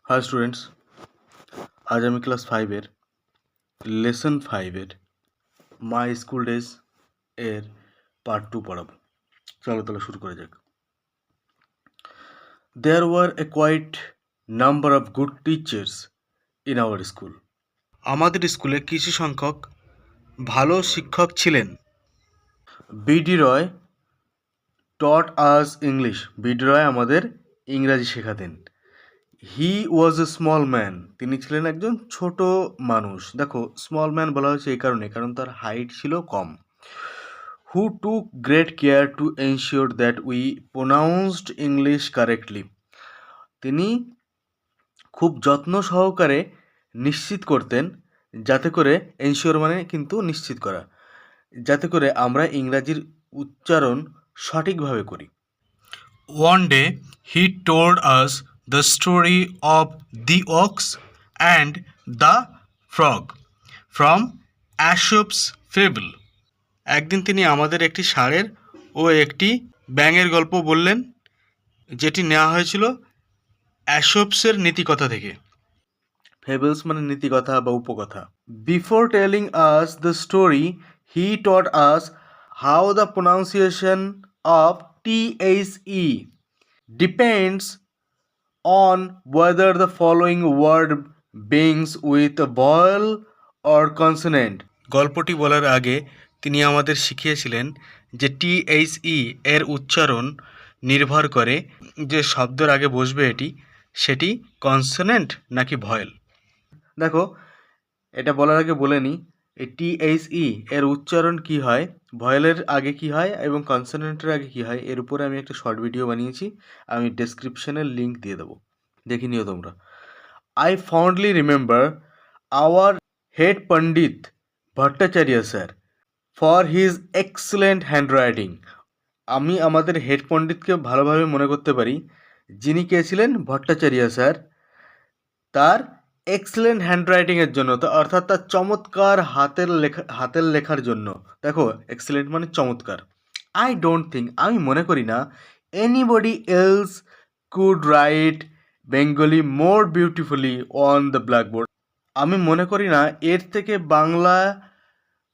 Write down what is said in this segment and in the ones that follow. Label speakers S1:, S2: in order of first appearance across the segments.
S1: High students, আজ আমি class 5-এর লেসন 5-এর মাই স্কুল ডেজ এর পার্ট 2 পড়াবো। চলো তাহলে শুরু করা যাক। There were a quite number of good teachers in our school. আমাদের স্কুলে কিছু সংখ্যক ভালো শিক্ষক ছিলেন। BD Roy taught us English. BD Roy আমাদের ইংরাজি শেখাতেন। He was a small man. তিনি ছিলেন একজন ছোট মানুষ। দেখো, স্মল ম্যান বলা হয়েছে এই কারণ তার হাইট ছিল কম। Who took great care to ensure that we pronounced English correctly. তিনি খুব যত্ন সহকারে নিশ্চিত করতেন যাতে করে, এনশিওর মানে কিন্তু নিশ্চিত করা, যাতে করে আমরা ইংরাজির উচ্চারণ সঠিকভাবে করি। One day he told us the story of the ox and the frog from Aesop's fable. একদিন তিনি আমাদের একটি ষাঁড়ের ও একটি ব্যাঙের গল্প বললেন, যেটি নেওয়া হয়েছিল অ্যাশোপসের নীতিকথা থেকে। ফেবলস মানে নীতিকথা বা উপকথা। Before telling us the story he taught us how the pronunciation of THE depends on whether the following word begins with a vowel or consonant. গল্পটি বলার আগে তিনি আমাদের শিখিয়েছিলেন যে THE এর উচ্চারণ নির্ভর করে যে শব্দের আগে বসবে সেটি কনসোনেন্ট নাকি ভয়েল। দেখো, এটা বলার আগে বলে নিই, এই THE এর উচ্চারণ কি হয়, ভয়েলের আগে কি হয় এবং কনসোনেন্টের আগে কি হয়, এর উপরে আমি একটা শর্ট ভিডিও বানিয়েছি। আমি ডেসক্রিপশনের লিঙ্ক দিয়ে দেবো, দেখে নিও তোমরা। I fondly remember our head Pandit Bhattacharya sir for his excellent handwriting. আমি আমাদের হেড পণ্ডিতকে ভালোভাবে মনে করতে পারি, যিনি কে ছিলেন? ভট্টাচার্য স্যার। তার এক্সেলেন্ট হ্যান্ডরাইটিংয়ের জন্য, অর্থাৎ তার চমৎকার হাতের লেখার জন্য। দেখো, এক্সেলেন্ট মানে চমৎকার। আই ডোন্ট থিঙ্ক, আমি মনে করি না, anybody else could right Bengali more beautifully on the blackboard. আমি মনে করি না এর থেকে বাংলা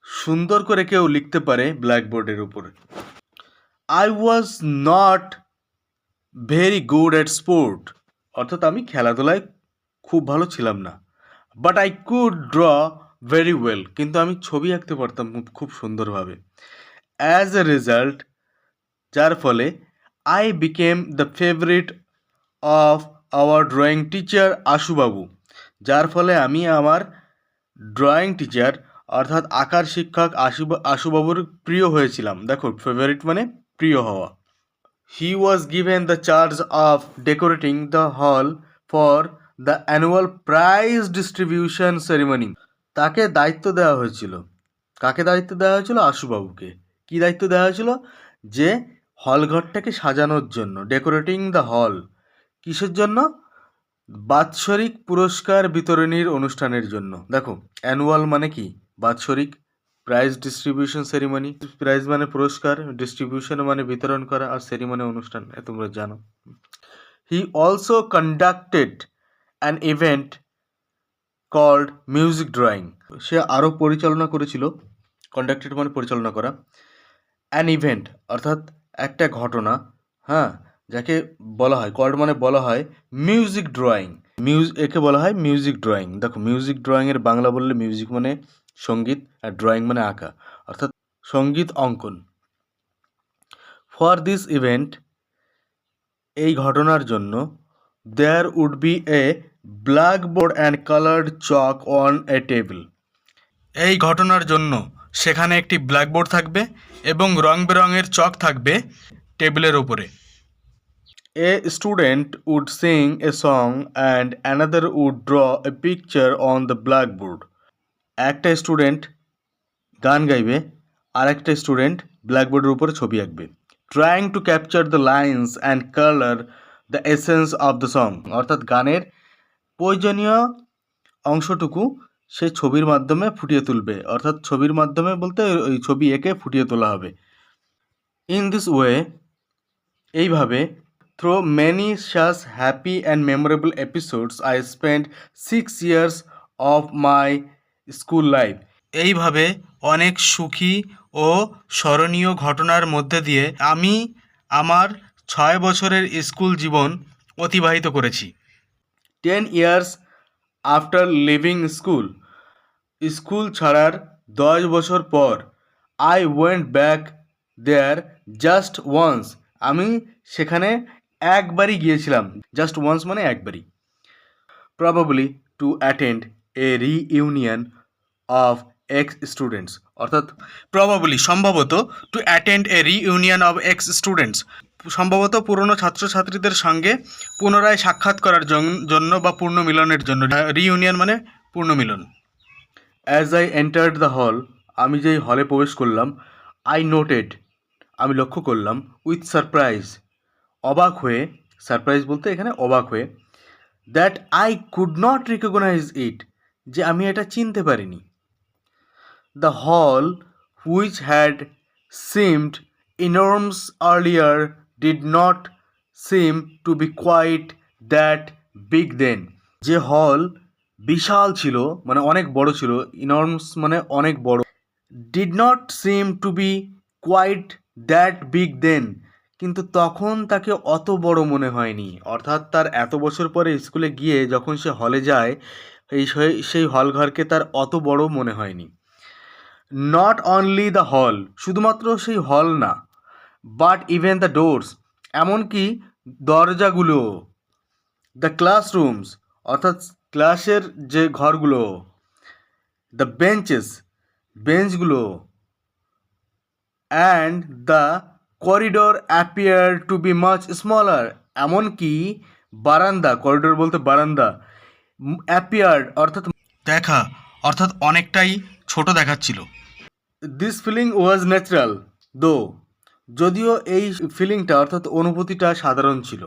S1: সুন্দর করে কেউ লিখতে পারে ব্ল্যাকবোর্ডের উপরে। I was not very good at sport, অর্থাৎ আমি খেলাধুলায় খুব ভালো ছিলাম না। But I could draw very well, কিন্তু আমি ছবি আঁকতে পারতাম খুব সুন্দরভাবে। অ্যাজ এ রেজাল্ট, যার ফলে I became the favourite of our drawing teacher Ashubabu. যার ফলে আমি আমার ড্রয়িং টিচার অর্থাৎ আঁকার শিক্ষক আশুবাবুর প্রিয় হয়েছিলাম। দেখো, ফেভারিট মানে প্রিয় হওয়া। He was given the charge of decorating the hall for the annual prize distribution ceremony. তাকে দায়িত্ব দেওয়া হয়েছিল। কাকে দায়িত্ব দেওয়া হয়েছিল? আশুবাবুকে। কি দায়িত্ব দেওয়া হয়েছিল? যে হলঘরটাকে সাজানোর জন্য। ডেকোরেটিং দ্য হল কিসের জন্য? বাৎসরিক পুরস্কার বিতরণীর অনুষ্ঠানের জন্য। দেখো, অ্যানুয়াল মানে কি? বাৎসরিক। প্রাইজ ডিস্ট্রিবিউশন সেরিমনি, প্রাইজ মানে পুরস্কার, ডিস্ট্রিবিউশন মানে বিতরণ করা, আর সেরিমনি অনুষ্ঠান, তোমরা জানো। He also conducted an event called music drawing. সে আরও পরিচালনা করেছিল। কন্ডাক্টেড মানে পরিচালনা করা। অ্যান ইভেন্ট অর্থাৎ একটা ঘটনা, হ্যাঁ, যাকে বলা হয়, কল্ড মানে বলা হয় মিউজিক ড্রয়িং। একে বলা হয় মিউজিক ড্রয়িং। দেখো, মিউজিক ড্রয়িংয়ের বাংলা বললে মিউজিক মানে সঙ্গীত, আর ড্রয়িং মানে আঁকা, অর্থাৎ সঙ্গীত অঙ্কন। ফর দিস ইভেন্ট, এই ঘটনার জন্য, there would be a blackboard and coloured chalk on a table. এই ঘটনার জন্য সেখানে একটি ব্ল্যাকবোর্ড থাকবে এবং রং বেরঙের চক থাকবে টেবিলের ওপরে। A student would sing a song and another would draw a picture on the blackboard. একটা স্টুডেন্ট গান গাইবে, আর একটা স্টুডেন্ট ব্ল্যাকবোর্ডের উপরে ছবি আঁকবে। Trying to capture the lines and colour the essence of the song, অর্থাৎ গানের প্রয়োজনীয় অংশটুকু সে ছবির মাধ্যমে ফুটিয়ে তুলবে, অর্থাৎ ছবির মাধ্যমে বলতে ওই ছবি এঁকে ফুটিয়ে তোলা হবে। ইন দিস ওয়ে, এইভাবে, Through many such happy and memorable episodes, I spent 6 years of my school life. এইভাবে অনেক সুখী ও স্মরণীয় ঘটনার মধ্যে দিয়ে আমি আমার 6 বছরের স্কুল জীবন অতিবাহিত করেছি। 10 years after leaving school, school ছাড়ার 10 বছর পর, I went back there just once, আমি সেখানে একবারই গিয়েছিলাম। জাস্ট ওয়ান্স মানে একবারই। Probably to attend a reunion of ex students, অর্থাৎ প্রবাবলি সম্ভবত to attend a reunion of ex students, সম্ভবত পুরনো ছাত্রছাত্রীদের সঙ্গে পুনরায় সাক্ষাৎ করার জন্য বা পূর্ণ মিলনের জন্য। রিইউনিয়ন মানে পূর্ণ মিলন। As I entered the hall, আমি যেই হলে প্রবেশ করলাম, আই নোটেড, আমি লক্ষ্য করলাম, উইথ সারপ্রাইজ, অবাক হয়ে, সারপ্রাইজ বলতে এখানে অবাক হয়ে, that I could not recognise it, যে আমি এটা চিনতে পারিনি। The hall which had seemed enormous earlier did not seem to be quite that big then, যে হল বিশাল ছিল মানে অনেক বড় ছিল, enormous মানে অনেক বড়, did not seem to be quite that big then, কিন্তু তখন তাকে অত বড় মনে হয়নি। অর্থাৎ তার এত বছর পরে স্কুলে গিয়ে যখন সে হলে যায়, সেই হল ঘরকে তার অত বড় মনে হয়নি। নট অনলি দ্য হল, শুধুমাত্র সেই হল না, বাট ইভেন দ্য ডোরস, এমনকি দরজাগুলো, দ্য ক্লাসরুমস, অর্থাৎ ক্লাসের যে ঘরগুলো, দ্য বেঞ্চেস, বেঞ্চগুলো, and the corridor appear to be much smaller, এমনকি বারান্দা, করিডোর বলতে বারান্দা, অ্যাপিয়ার্ড অর্থাৎ দেখা, অর্থাৎ অনেকটাই ছোট দেখাচ্ছিল। দিস ফিলিং ওয়াজ ন্যাচারাল দো, যদিও এই ফিলিংটা অর্থাৎ অনুভূতিটা সাধারণ ছিল।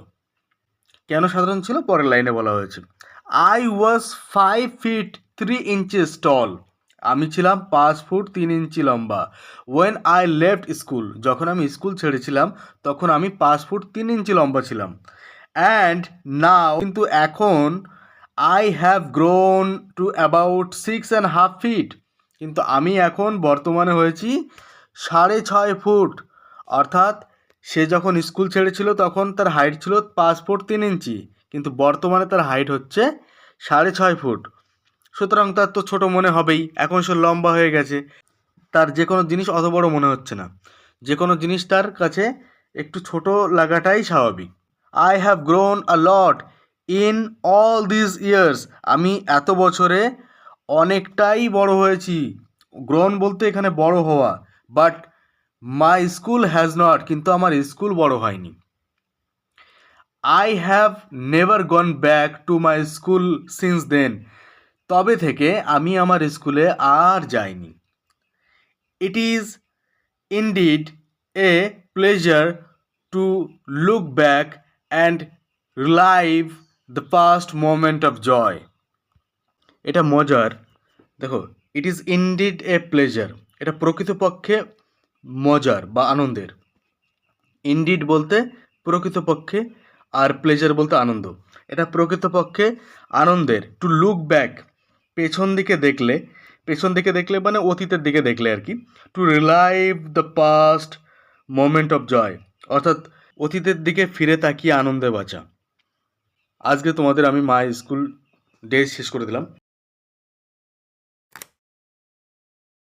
S1: কেন সাধারণ ছিল পরের লাইনে বলা হয়েছে। আই ওয়াজ 5 feet 3 inches টল, আমি ছিলাম 5 ফুট 3 ইঞ্চি লম্বা। ওয়েন আই লেফট স্কুল, যখন আমি স্কুল ছেড়েছিলাম তখন আমি 5 ফুট 3 ইঞ্চি লম্বা ছিলাম। অ্যান্ড নাও, কিন্তু এখন, I have grown to about 6.5 feet, কিন্তু আমি এখন বর্তমানে হয়েছি 6.5 ফুট। অর্থাৎ সে যখন স্কুল ছেড়েছিল তখন তার হাইট ছিল 5 ফুট 3 ইঞ্চি, কিন্তু বর্তমানে তার হাইট হচ্ছে 6.5 ফুট। সুতরাং তার তো ছোট মনে হবেই, এখন সে লম্বা হয়ে গেছে, তার যে কোনো জিনিস অত বড় মনে হচ্ছে না, যে কোনো জিনিস তার কাছে একটু ছোট লাগাটাই স্বাভাবিক। I have grown a lot in all this years, আমি এত বছরে অনেকটাই বড় হয়েছি। গ্রোন বলতে এখানে বড় হওয়া, but my school has not, কিন্তু আমার স্কুল বড় হয়নি। I have never gone back to my school since then, তবে থেকে আমি আমার স্কুলে আর যাইনি। It is indeed a pleasure to look back and relive the past moment of joy, এটা মজার। দেখো, it is indeed a pleasure, এটা প্রকৃতপক্ষে মজার বা আনন্দের। ইনডিড বলতে প্রকৃতপক্ষে, আর প্লেজার বলতে আনন্দ, এটা প্রকৃতপক্ষে আনন্দের। টু লুক ব্যাক, পেছন দিকে দেখলে, পেছন দিকে দেখলে মানে অতীতের দিকে দেখলে আর কি। To relive the past moment of joy, অর্থাৎ অতীতের দিকে ফিরে তাকিয়ে আনন্দে বাঁচা। আজকে তোমাদের আমি মাই স্কুল ডে শেষ করে দিলাম।